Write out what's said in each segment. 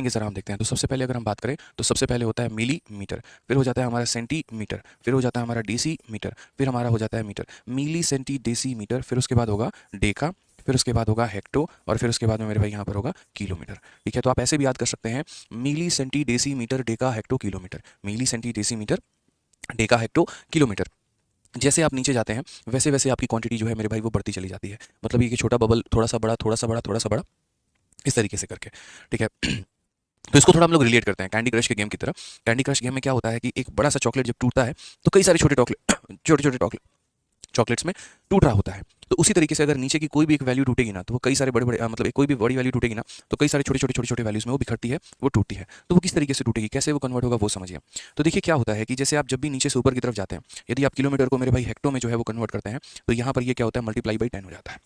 आगे जरा हम देखते हैं। तो सबसे पहले अगर हम बात करें तो सबसे पहले होता है मिलीमीटर, फिर हो जाता है हमारा सेंटीमीटर, फिर हो जाता है हमारा डेसीमीटर, फिर हमारा हो जाता है मीटर। मिली सेंटी डेसीमीटर, फिर उसके बाद होगा डेका, फिर उसके बाद होगा हेक्टो, और फिर उसके बाद में मेरे भाई यहाँ पर होगा किलोमीटर। ठीक है, तो आप ऐसे भी याद कर सकते हैं, milli centi decimetre deca hecto kilometre, milli centi decimetre deca hecto kilometre. जैसे आप नीचे जाते हैं वैसे वैसे आपकी क्वांटिटी जो है मेरे भाई वो बढ़ती चली जाती है। मतलब ये कि छोटा बबल थोड़ा सा बड़ा, थोड़ा सा बड़ा, थोड़ा सा बड़ा, इस तरीके से करके। ठीक है, तो इसको थोड़ा हम लोग रिलेट करते हैं कैंडी क्रश के गेम की तरह। कैंडी क्रश गेम में क्या होता है कि एक बड़ा सा चॉकलेट जब टूटता है तो कई सारे छोटे छोटे छोटे चॉकलेट्स में टूट रहा होता है। तो उसी तरीके से अगर नीचे की कोई भी एक वैल्यू टूटेगी ना तो वो कई सारे बड़े बड़े मतलब कोई भी बड़ी वैल्यू टूटेगी ना तो कई सारे छोटे छोटे वैल्यूज में वो बिखरती है, वो टूटती है। तो वो किस तरीके से टूटेगी, कैसे वो कन्वर्ट होगा, वो समझिए। तो देखिए क्या होता है कि जैसे आप जब भी नीचे से ऊपर की तरफ जाते हैं, यदि आप किलोमीटर को मेरे भाई हेक्टो में जो है वो कन्वर्ट करते हैं, तो यहाँ पर ये क्या होता है, मल्टीप्लाई बाई 10 हो जाता है।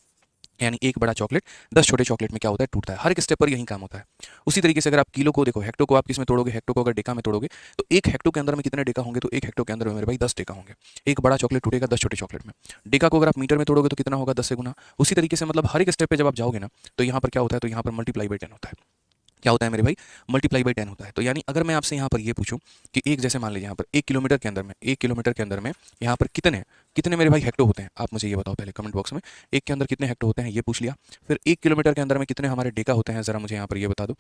यानी एक बड़ा चॉकलेट 10 छोटे चॉकलेट में क्या होता है, टूटता है। हर एक स्टेप पर यही काम होता है। उसी तरीके से अगर आप किलो को देखो, हेक्टो को आप किस में तोड़ोगे, हेक्टो को अगर डेका में तोड़ोगे तो एक हेक्टो के अंदर में कितने डेका होंगे, तो एक हेक्टो के अंदर में मेरे भाई 10 डेका होंगे। एक बड़ा चॉकलेट टूटेगा 10 छोटे चॉकलेट में। डेका को अगर आप मीटर में तोड़ोगे तो कितना होगा, 10 से गुना। उसी तरीके से मतलब हर एक स्टेप पे जब आप जाओगे ना तो यहाँ पर क्या होता है, तो यहाँ पर मल्टीप्लाई बाई 10 होता है। क्या होता है मेरे भाई, मल्टीप्लाई बाई 10 होता है। तो यानी अगर मैं आपसे यहाँ पर ये पूछूं कि एक जैसे मान लीजिए यहाँ पर 1 किलोमीटर के अंदर में, 1 किलोमीटर के अंदर में यहाँ पर कितने कितने मेरे भाई हेक्टो होते हैं, आप मुझे ये बताओ पहले कमेंट बॉक्स में। एक के अंदर कितने हेक्टो होते हैं ये पूछ लिया। फिर 1 किलोमीटर के अंदर में कितने हमारे डेका होते हैं, जरा मुझे यहाँ पर ये बता दो।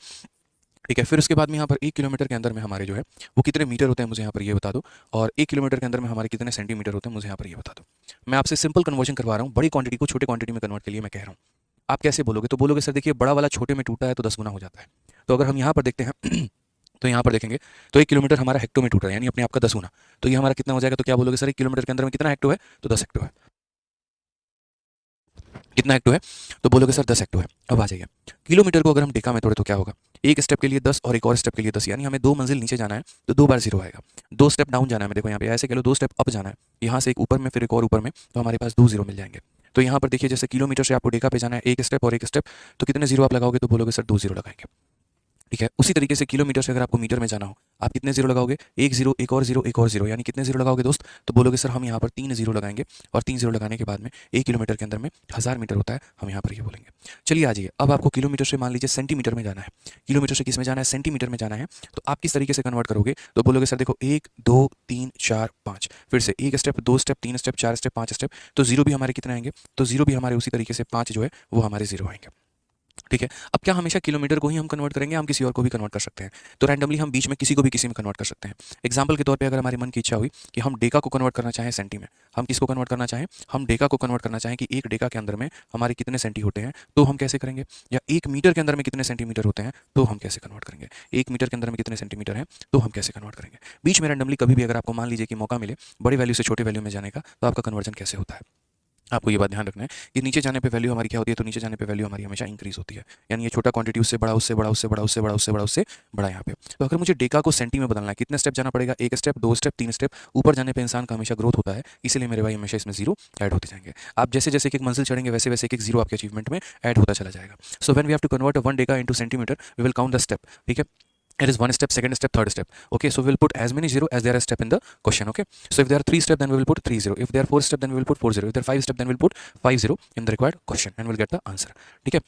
ठीक है, फिर उसके बाद में यहाँ पर 1 किलोमीटर के अंदर में हमारे जो है वो कितने मीटर होते हैं, मुझे यहाँ पर ये बता दो। और 1 किलोमीटर के अंदर में हमारे कितने सेंटीमीटर होते हैं, मुझे यहाँ पर ये बता दो। मैं आपसे सिंपल कन्वर्जन करवा रहा हूँ, बड़ी क्वांटिटी को छोटे क्वांटिटी में कन्वर्ट के लिए मैं कह रहा हूँ। आप कैसे बोलोगे, तो बोलोगे सर देखिए बड़ा वाला छोटे में टूटा है तो 10 गुना हो जाता है। तो अगर हम यहाँ पर देखते हैं तो यहाँ पर देखेंगे तो 1 किलोमीटर हमारा हेक्टो में टूट रहा है, यानी अपने आप का 10 गुना। तो ये हमारा कितना हो जाएगा, तो क्या बोलोगे सर 1 किलोमीटर के अंदर में कितना हेक्टो है, तो 10 हेक्टो है। कितना हेक्टो है, तो बोलोगे सर 10 हेक्टो है। अब आ जाइए, किलोमीटर को अगर हम डेका में तोड़े तो क्या होगा, एक स्टेप के लिए 10 और एक और स्टेप के लिए 10, यानी हमें 2 मंजिल नीचे जाना है तो 2 बार 0 आएगा। 2 स्टेप डाउन जाना है, देखो यहाँ पे ऐसे कह लो 2 स्टेप अप जाना है, यहाँ से एक ऊपर में फिर एक और ऊपर में, तो हमारे पास 2 0 मिल जाएंगे। तो यहाँ पर देखिए जैसे किलोमीटर से आपको डेका पे जाना है एक स्टेप और एक स्टेप, तो कितने 0 आप लगाओगे, तो बोलोगे सर 2 0 लगाएंगे। ठीक है, उसी तरीके से किलोमीटर से अगर आपको मीटर में जाना हो, आप कितने 0 लगाओगे, एक 0 एक और 0 एक और 0, यानी कितने 0 लगाओगे दोस्त, तो बोलोगे सर हम यहाँ पर 3 0 लगाएंगे। और 3 0 लगाने के बाद में 1 किलोमीटर के अंदर में 1000 मीटर होता है, हम यहाँ पर ये बोलेंगे। चलिए आ जाइए, अब आपको किलोमीटर से मान लीजिए सेंटीमीटर में जाना है, किलोमीटर से किस में जाना है, सेंटीमीटर में जाना है। तो आप किस तरीके से कन्वर्ट करोगे, तो बोलोगे सर देखो 1 2 3 4 5, फिर से एक step, 2 step, 3 step, 4 step, 5 step, तो 0 भी हमारे कितने आएंगे, तो 0 भी हमारे उसी तरीके से 5 जो है वो हमारे 0 आएंगे। ठीक है, अब क्या हमेशा किलोमीटर को ही हम कन्वर्ट करेंगे, हम किसी और को भी कन्वर्ट कर सकते हैं। तो रैंडमली हम बीच में किसी को भी किसी में कन्वर्ट कर सकते हैं। एग्जाम्पल के तौर पे अगर हमारे मन की इच्छा हुई कि हम डेका को कन्वर्ट करना चाहें सेंटी में, हम किसको कन्वर्ट करना चाहें, हम डेका को कन्वर्ट करना चाहें कि एक डेका के अंदर में हमारे कितने सेंटी होते हैं, तो हम कैसे करेंगे। या 1 मीटर के अंदर में कितने सेंटीमीटर होते हैं, तो हम कैसे कन्वर्ट करेंगे। 1 मीटर के अंदर में कितने सेंटीमीटर हैं, तो हम कैसे कन्वर्ट करेंगे। बीच में रैंडमली कभी भी अगर आपको मान लीजिए कि मौका मिले बड़ी वैल्यू से छोटे वैल्यू में जाने का, तो आपका कन्वर्जन कैसे होता है। आपको ये बात ध्यान रखना है कि नीचे जाने पे वैल्यू हमारी क्या होती है, तो नीचे जाने पे वैल्यू हमारी हमेशा इंक्रीज होती है। यानी ये छोटा क्वांटिटी उससे बड़ा, उससे बड़ा, उससे बड़ा, उससे बड़ा, उससे बड़ा, उससे बड़ा यहाँ पे। तो अगर मुझे डेका को सेंटी में बदलना है, कितने स्टेप जाना पड़ेगा, एक स्टेप, 2 स्टेप, 3 स्टेप। ऊपर जाने पे इंसान का हमेशा ग्रोथ होता है, इसीलिए मेरे भाई हमेशा इसमें 0 ऐड होते जाएंगे। आप जैसे जैसे एक मंजिल चढ़ेंगे वैसे वैसे एक 0 आपके अचीवमेंट में ऐड होता चला जाएगा। So when we have to convert 1 deca into centimetre, we will count the step. ठीक है, it is one step, second step, third step. Okay, so we'll put as many 0 as there are step in the question. Okay, so if there are 3 step, then we will put 3 0. If there are 4 step, then we will put 4 0. If there are 5 step, then we'll put 5 0 in the required question and we'll get the answer. ठीक है,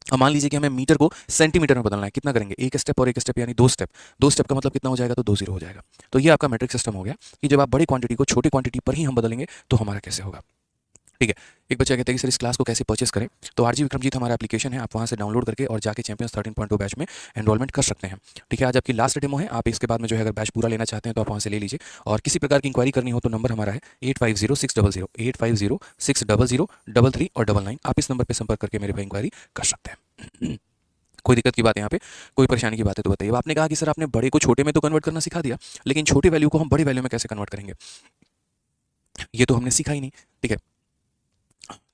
अब मान लीजिए कि हमें metre को centimetre में बदलना है, कितना करेंगे, एक स्टेप और एक स्टेप, यानी 2 स्टेप। 2 स्टेप का मतलब कितना हो जाएगा, तो 2 0 हो जाएगा। तो ये आपका मैट्रिक सिस्टम हो गया कि जब आप बड़ी क्वांटिटी को छोटी क्वांटिटी पर ही हम बदलेंगे तो हमारा कैसे होगा। ठीक है, एक बच्चा कहते हैं कि सर इस क्लास को कैसे परचेस करें, तो आरजी विक्रमजीत हमारा एप्लीकेशन है, आप वहाँ से डाउनलोड करके और जाके चैंपियंस 13.2 बैच में एनरोलमेंट कर सकते हैं। ठीक है, आज आपकी लास्ट डेमो है, आप इसके बाद में जो है अगर बैच पूरा लेना चाहते हैं तो आप वहाँ से ले लीजिए। और किसी प्रकार की इंक्वायरी करनी हो तो नंबर हमारा है 850600 850600 और 99। आप इस नंबर पर संपर्क करके मेरे भाई इंक्वायरी कर सकते हैं। कोई दिक्कत की बात है यहाँ पे, कोई परेशानी की बात है तो बताइए। अब आपने कहा कि सर आपने बड़े को छोटे में तो कन्वर्ट करना सिखा दिया, लेकिन छोटे वैल्यू को हम बड़ी वैल्यू में कैसे कन्वर्ट करेंगे, ये तो हमने सीखा ही नहीं। ठीक है,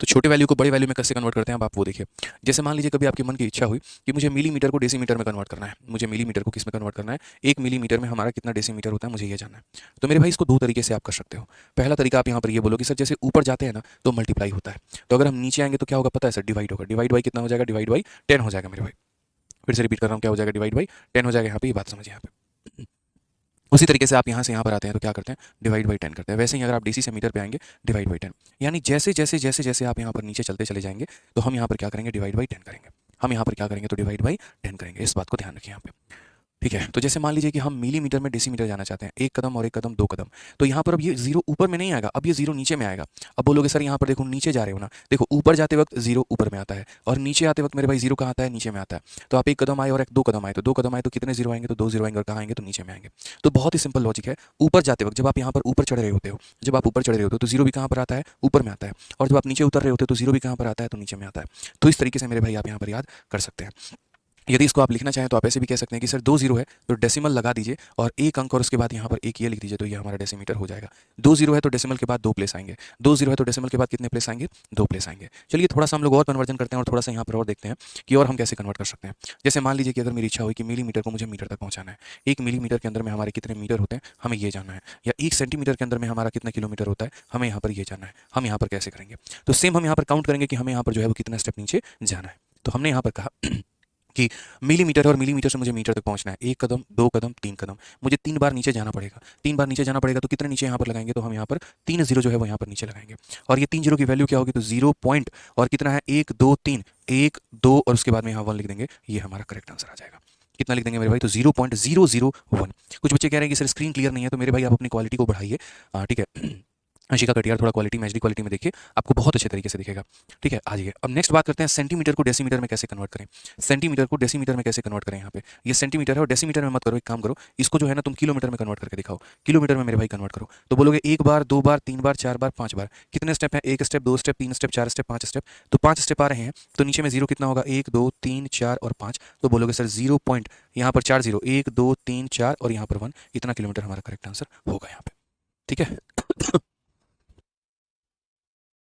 तो छोटे वैल्यू को बड़े वैल्यू में कैसे कन्वर्ट करते हैं, अब आप वो देखिए। जैसे मान लीजिए कभी आपके मन की इच्छा हुई कि मुझे मिलीमीटर को डेसीमीटर में कन्वर्ट करना है, मुझे मिलीमीटर को किस में कन्वर्ट करना है, 1 मिलीमीटर में हमारा कितना डेसीमीटर होता है, मुझे ये जानना है। तो मेरे भाई इसको 2 तरीके से आप कर सकते हो। पहला तरीका आप यहाँ पर ये बोलो कि सर जैसे ऊपर जाते हैं ना तो मल्टीप्लाई होता है, तो अगर हम नीचे आएंगे तो क्या होगा पता है सर, डिवाइड होगा। डिवाइड बाई कितना हो जाएगा, डिवाइड बाई 10 हो जाएगा मेरे भाई। फिर से रिपीट कर रहा हूँ, क्या हो जाएगा, डिवाइड बाई 10 हो जाएगा। यहाँ पे ये बात समझिए। यहाँ पे उसी तरीके से आप यहाँ से यहाँ पर आते हैं तो क्या करते हैं, डिवाइड बाई 10 करते हैं। वैसे ही अगर आप डीसी से मीटर पे आएंगे, डिवाइड बाई 10। यानी जैसे जैसे जैसे जैसे आप यहाँ पर नीचे चलते चले जाएंगे तो हम यहाँ पर क्या करेंगे, डिवाइड बाई 10 करेंगे। हम यहाँ पर क्या करेंगे, तो डिवाइड बाई 10 करेंगे। इस बात को ध्यान रखिए यहाँ पे, ठीक है। तो जैसे मान लीजिए कि हम मिलीमीटर में डेसीमीटर जाना चाहते हैं, एक कदम और एक कदम, दो कदम, तो यहाँ पर अब ये जीरो ऊपर में नहीं आएगा, अब ये जीरो नीचे में आएगा। अब बोलोगे सर यहाँ पर देखो नीचे जा रहे हो ना, देखो ऊपर जाते वक्त जीरो ऊपर में आता है और नीचे आते वक्त मेरे भाई जीरो कहाँ आता है, नीचे में आता है। तो आप एक कदम आए और एक दो कदम आए, तो दो कदम आए तो कितने जीरो आएंगे, तो दो जीरो आएंगे, और कहाँ आएंगे, तो नीचे में आएंगे। तो बहुत ही सिंपल लॉजिक है। ऊपर जाते वक्त जब आप यहाँ पर ऊपर चढ़ रहे होते हो, जब आप ऊपर चढ़ रहे होते हो तो जीरो भी कहाँ पर आता है, ऊपर में आता है, और जब आप नीचे उतर रहे होते हो तो जीरो भी कहाँ पर आता है, तो नीचे में आता है। तो इस तरीके से मेरे भाई आप यहाँ पर याद कर सकते हैं। यदि इसको आप लिखना चाहें तो आप ऐसे भी कह सकते हैं कि सर दो जीरो है तो डेसिमल लगा दीजिए और एक अंक और उसके बाद यहाँ पर एक ये लिख दीजिए, तो ये हमारा डेसीमीटर हो जाएगा। दो जीरो है तो डेसिमल के बाद दो प्लेस आएंगे, दो जीरो है तो डेसिमल के बाद कितने प्लेस आएंगे, दो प्लेस आएंगे। चलिए थोड़ा सा हम लोग और कन्वर्जन करते हैं और थोड़ा सा यहाँ पर और देखते हैं कि और हम कैसे कन्वर्ट कर सकते हैं। जैसे मान लीजिए कि अगर मेरी इच्छा हुई कि मिलीमीटर को मुझे मीटर तक पहुँचाना है, एक मिलीमीटर के अंदर में हमारे कितने मीटर होते हैं हमें ये जानना है, या एक सेंटीमीटर के अंदर में हमारा कितना किलोमीटर होता है हमें यहाँ पर ये जानना है। हम यहाँ पर कैसे करेंगे, तो सेम हम यहाँ पर काउंट करेंगे कि हमें यहाँ पर जो है वो कितना स्टेप नीचे जाना है। तो हमने यहाँ पर कहा कि मिलीमीटर और मिलीमीटर से मुझे मीटर तक पहुंचना है, एक कदम, दो कदम, तीन कदम, मुझे तीन बार नीचे जाना पड़ेगा। तीन बार नीचे जाना पड़ेगा तो कितने नीचे यहाँ पर लगाएंगे, तो हम यहाँ पर तीन जीरो जो है वो यहाँ पर नीचे लगाएंगे। और ये तीन जीरो की वैल्यू क्या होगी, तो जीरो पॉइंट और कितना है, एक दो तीन, एक दो और उसके बाद में यहाँ वन लिख देंगे, ये हमारा करेक्ट आंसर आ जाएगा। कितना लिख देंगे मेरे भाई, तो 0.001। कुछ बच्चे कह रहे हैं कि सर स्क्रीन क्लियर नहीं है, तो मेरे भाई आप अपनी क्वालिटी को बढ़ाइए, ठीक है। अंशिका कटियार थोड़ा क्वालिटी में, एचडी क्वालिटी में देखिए, आपको बहुत अच्छे तरीके से दिखेगा, ठीक है। आ जाइए अब नेक्स्ट बात करते हैं सेंटीमीटर को डेसीमीटर में कैसे कन्वर्ट करें। सेंटीमीटर को डेसीमीटर में कैसे कन्वर्ट करें, यहाँ पे ये सेंटीमीटर है और डेसीमीटर में मत करो, एक काम करो, इसको जो है ना तुम किलोमीटर में कन्वर्ट करके दिखाओ। किलोमीटर में मेरे भाई कन्वर्ट करो, तो बोलोगे एक बार, दो बार, तीन बार, चार बार, पांच बार, कितने स्टेप है, एक स्टेप, दो स्टेप, तीन स्टेप, चार स्टेप, पांच स्टेप, तो पांच स्टेप आ रहे हैं। तो नीचे में जीरो कितना होगा, एक दो तीन चार और पाँच, तो बोलोगे सर जीरो पॉइंट यहाँ पर चार जीरो, एक दो तीन चार और यहाँ पर वन, इतना किलोमीटर हमारा करेक्ट आंसर होगा यहाँ पे, ठीक है।